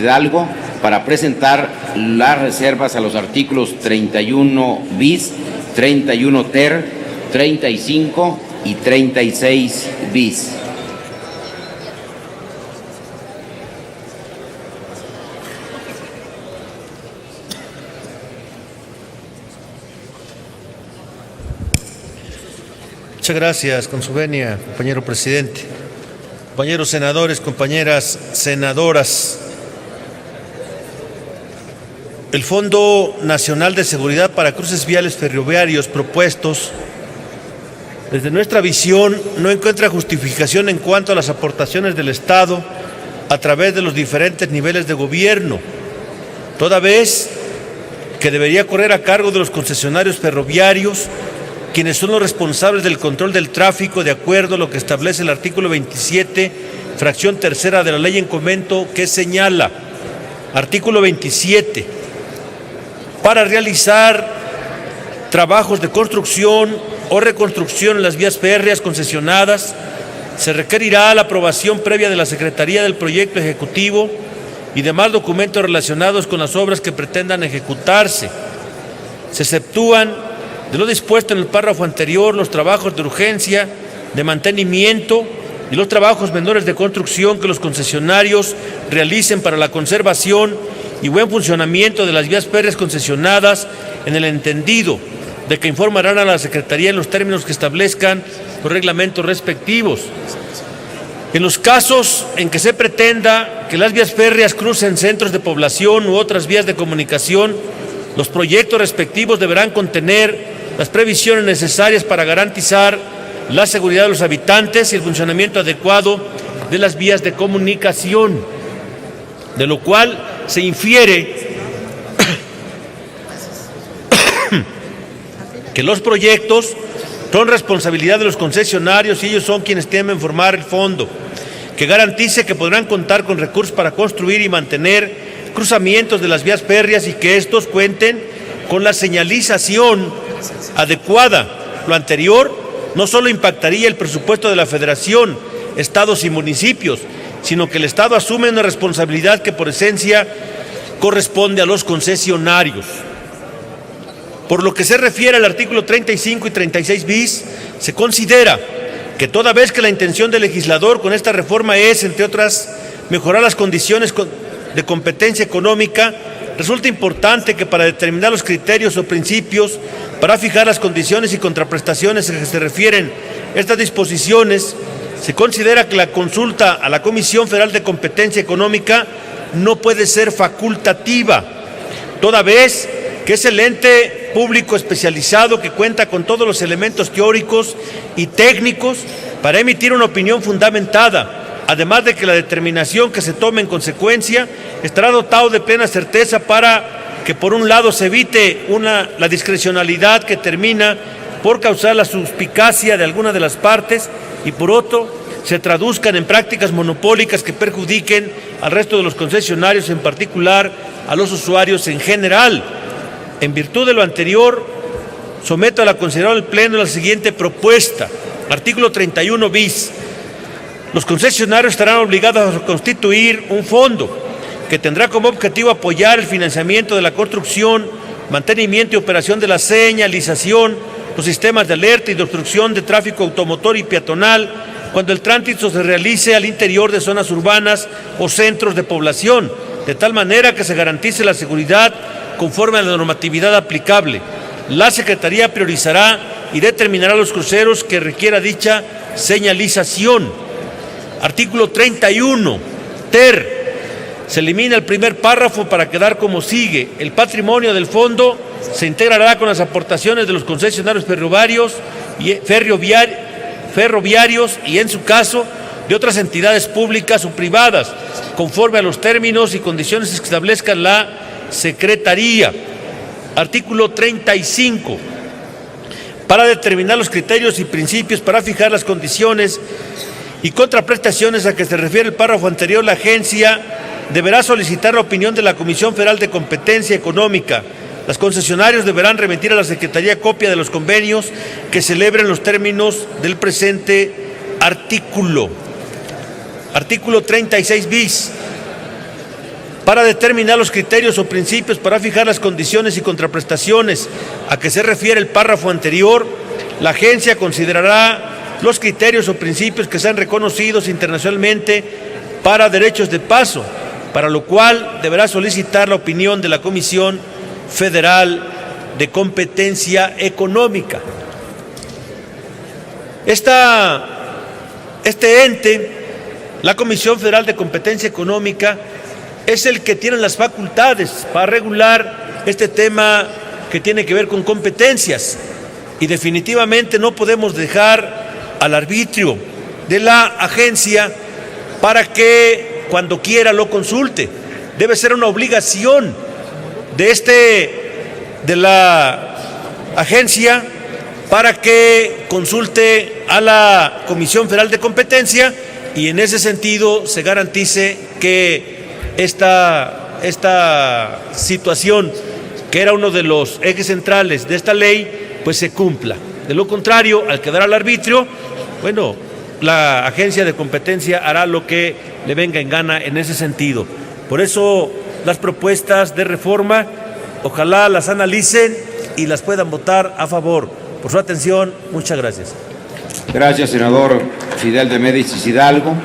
Hidalgo para presentar las reservas a los artículos 31 bis, 31 ter, 35 y 36 bis. Muchas gracias, con su venia, compañero presidente. Compañeros senadores, compañeras senadoras, el Fondo Nacional de Seguridad para Cruces Viales Ferroviarios propuestos, desde nuestra visión, no encuentra justificación en cuanto a las aportaciones del Estado a través de los diferentes niveles de gobierno, toda vez que debería correr a cargo de los concesionarios ferroviarios, quienes son los responsables del control del tráfico de acuerdo a lo que establece el artículo 27, fracción tercera de la ley en comento, que señala, artículo 27, para realizar trabajos de construcción o reconstrucción en las vías férreas concesionadas, se requerirá la aprobación previa de la Secretaría del Proyecto Ejecutivo y demás documentos relacionados con las obras que pretendan ejecutarse. Se exceptúan de lo dispuesto en el párrafo anterior los trabajos de urgencia, de mantenimiento y los trabajos menores de construcción que los concesionarios realicen para la conservación y buen funcionamiento de las vías férreas concesionadas, en el entendido de que informarán a la Secretaría en los términos que establezcan los reglamentos respectivos. En los casos en que se pretenda que las vías férreas crucen centros de población u otras vías de comunicación, los proyectos respectivos deberán contener las previsiones necesarias para garantizar la seguridad de los habitantes y el funcionamiento adecuado de las vías de comunicación, de lo cual se infiere que los proyectos son responsabilidad de los concesionarios y ellos son quienes deben formar el fondo, que garantice que podrán contar con recursos para construir y mantener cruzamientos de las vías férreas y que estos cuenten con la señalización adecuada. Lo anterior no solo impactaría el presupuesto de la Federación, estados y municipios, sino que el Estado asume una responsabilidad que por esencia corresponde a los concesionarios. Por lo que se refiere al artículo 35 y 36 bis, se considera que toda vez que la intención del legislador con esta reforma es, entre otras, mejorar las condiciones de competencia económica, resulta importante que para determinar los criterios o principios para fijar las condiciones y contraprestaciones a que se refieren estas disposiciones, se considera que la consulta a la Comisión Federal de Competencia Económica no puede ser facultativa, toda vez que es el ente público especializado que cuenta con todos los elementos teóricos y técnicos para emitir una opinión fundamentada, además de que la determinación que se tome en consecuencia estará dotado de plena certeza para que por un lado se evite la discrecionalidad que termina por causar la suspicacia de alguna de las partes y por otro se traduzcan en prácticas monopólicas que perjudiquen al resto de los concesionarios, en particular a los usuarios en general. En virtud de lo anterior, someto a la consideración del Pleno la siguiente propuesta. Artículo 31 bis. Los concesionarios estarán obligados a constituir un fondo que tendrá como objetivo apoyar el financiamiento de la construcción, mantenimiento y operación de la señalización, los sistemas de alerta y de obstrucción de tráfico automotor y peatonal cuando el tránsito se realice al interior de zonas urbanas o centros de población, de tal manera que se garantice la seguridad conforme a la normatividad aplicable. La Secretaría priorizará y determinará los cruceros que requiera dicha señalización. Artículo 31, ter. Se elimina el primer párrafo para quedar como sigue. El patrimonio del fondo se integrará con las aportaciones de los concesionarios ferroviarios y, en su caso, de otras entidades públicas o privadas, conforme a los términos y condiciones que establezca la Secretaría. Artículo 35. Para determinar los criterios y principios para fijar las condiciones y contraprestaciones a que se refiere el párrafo anterior, la agencia deberá solicitar la opinión de la Comisión Federal de Competencia Económica. Los concesionarios deberán remitir a la Secretaría copia de los convenios que celebren los términos del presente artículo. Artículo 36 bis. para determinar los criterios o principios para fijar las condiciones y contraprestaciones a que se refiere el párrafo anterior, la agencia considerará los criterios o principios que sean reconocidos internacionalmente para derechos de paso, para lo cual deberá solicitar la opinión de la Comisión Federal de Competencia Económica. Este ente, la Comisión Federal de Competencia Económica, es el que tiene las facultades para regular este tema que tiene que ver con competencias, y definitivamente no podemos dejar al arbitrio de la agencia para que cuando quiera lo consulte. Debe ser una obligación de la agencia para que consulte a la Comisión Federal de Competencia, y en ese sentido se garantice que esta situación, que era uno de los ejes centrales de esta ley, pues se cumpla. De lo contrario, al quedar al arbitrio, bueno, la agencia de competencia hará lo que le venga en gana en ese sentido. Por eso las propuestas de reforma, ojalá las analicen y las puedan votar a favor. Por su atención, muchas gracias. Gracias, senador Fidel de Médicis Hidalgo.